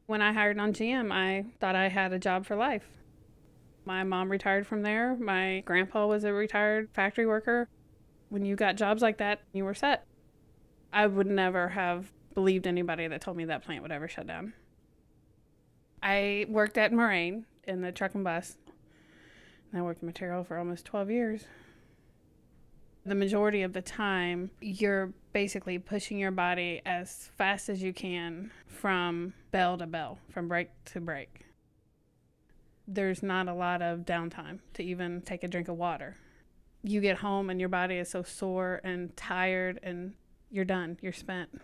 When I hired on GM, I thought I had a job for life. My mom retired from there. My grandpa was a retired factory worker. When you got jobs like that, you were set. I would never have believed anybody that told me that plant would ever shut down. I worked at Moraine in the truck and bus. I worked in material for almost 12 years. The majority of the time, you're basically pushing your body as fast as you can from bell to bell, from break to break. There's not a lot of downtime to even take a drink of water. You get home and your body is so sore and tired and you're done, you're spent.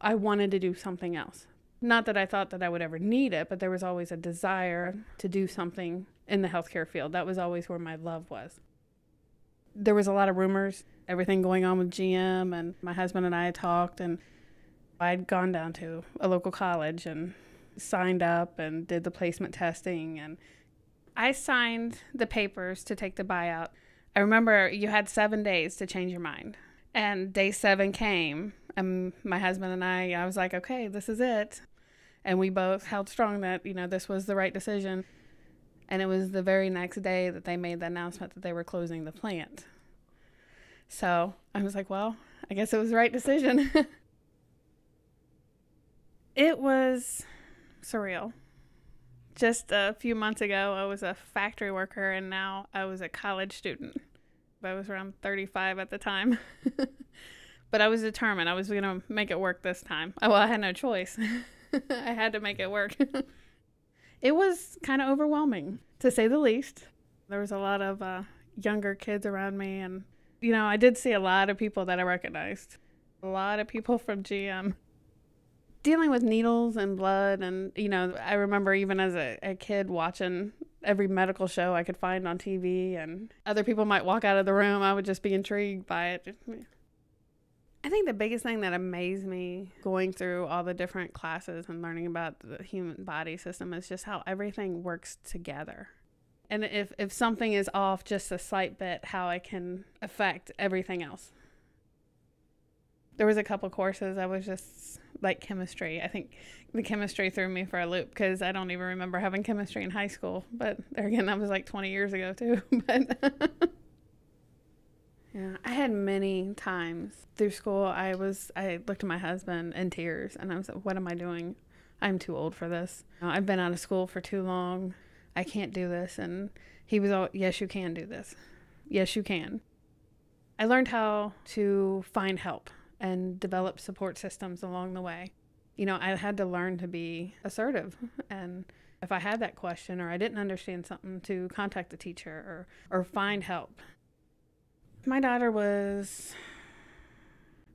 I wanted to do something else. Not that I thought that I would ever need it, but there was always a desire to do something in the healthcare field. That was always where my love was. There was a lot of rumors, everything going on with GM, and my husband and I had talked, and I'd gone down to a local college and signed up and did the placement testing, and I signed the papers to take the buyout. I remember you had 7 days to change your mind, and day 7 came, and my husband and I was like, okay, this is it, and we both held strong that, this was the right decision. And it was the very next day that they made the announcement that they were closing the plant. So I was like, well, I guess it was the right decision. It was surreal. Just a few months ago, I was a factory worker, and now I was a college student. I was around 35 at the time. But I was determined. I was going to make it work this time. Oh, well, I had no choice. I had to make it work. It was kind of overwhelming, to say the least. There was a lot of younger kids around me, and, I did see a lot of people that I recognized. A lot of people from GM. Dealing with needles and blood, and, I remember even as a kid watching every medical show I could find on TV, and other people might walk out of the room. I would just be intrigued by it. I think the biggest thing that amazed me going through all the different classes and learning about the human body system is just how everything works together. And if something is off just a slight bit, how it can affect everything else. There was a couple courses I was just like chemistry. I think the chemistry threw me for a loop because I don't even remember having chemistry in high school. But there again, that was like 20 years ago too. But yeah, I had many times through school, I looked at my husband in tears, and I was like, what am I doing? I'm too old for this. I've been out of school for too long. I can't do this. And he was all, yes, you can do this. Yes, you can. I learned how to find help and develop support systems along the way. I had to learn to be assertive. And if I had that question or I didn't understand something, to contact the teacher or find help. My daughter was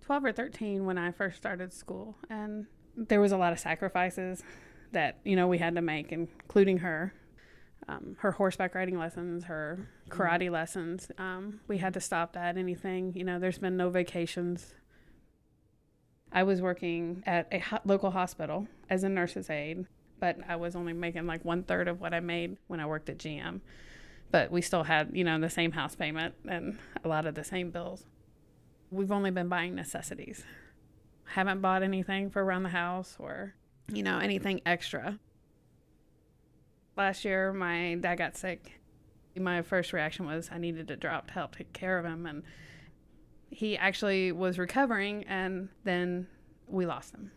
12 or 13 when I first started school, and there was a lot of sacrifices that, we had to make, including her horseback riding lessons, her karate lessons. We had to stop at anything. There's been no vacations. I was working at a local hospital as a nurse's aide, but I was only making like 1/3 of what I made when I worked at GM. But we still had, the same house payment and a lot of the same bills. We've only been buying necessities. Haven't bought anything for around the house or, anything extra. Last year, my dad got sick. My first reaction was I needed to drop to help take care of him. And he actually was recovering, and then we lost him.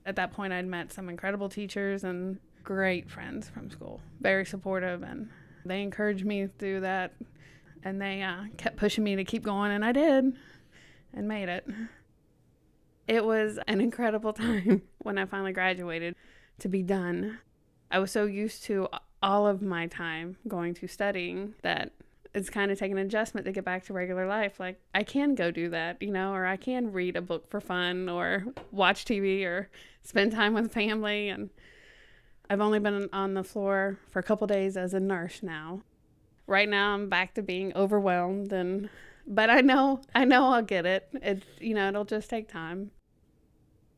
At that point, I'd met some incredible teachers and great friends from school. Very supportive, and they encouraged me through that, and they kept pushing me to keep going, and I did, and made it. It was an incredible time when I finally graduated to be done. I was so used to all of my time going to studying that it's kind of taken an adjustment to get back to regular life. Like, I can go do that, or I can read a book for fun or watch TV or spend time with family, and I've only been on the floor for a couple days as a nurse now. Right now, I'm back to being overwhelmed, but I know I'll get it. It'll just take time.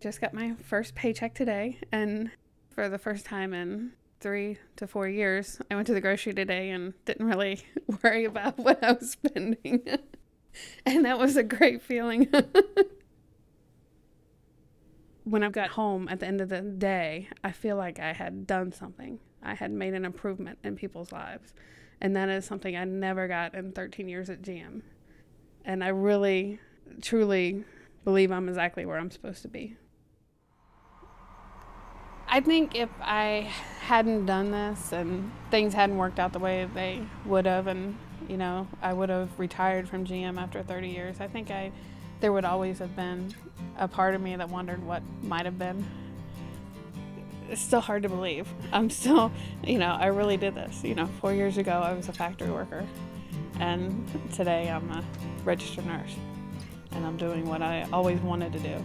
Just got my first paycheck today, and for the first time in 3 to 4 years, I went to the grocery today and didn't really worry about what I was spending. And that was a great feeling. when I got home at the end of the day, I feel like I had done something. I had made an improvement in people's lives. And that is something I never got in 13 years at GM. And I really, truly believe I'm exactly where I'm supposed to be. I think if I hadn't done this and things hadn't worked out the way they would have, and, you know, I would have retired from GM after 30 years, I think there would always have been a part of me that wondered what might have been. It's still hard to believe. I'm still, you know, I really did this. You know, 4 years ago I was a factory worker, and today I'm a registered nurse, and I'm doing what I always wanted to do.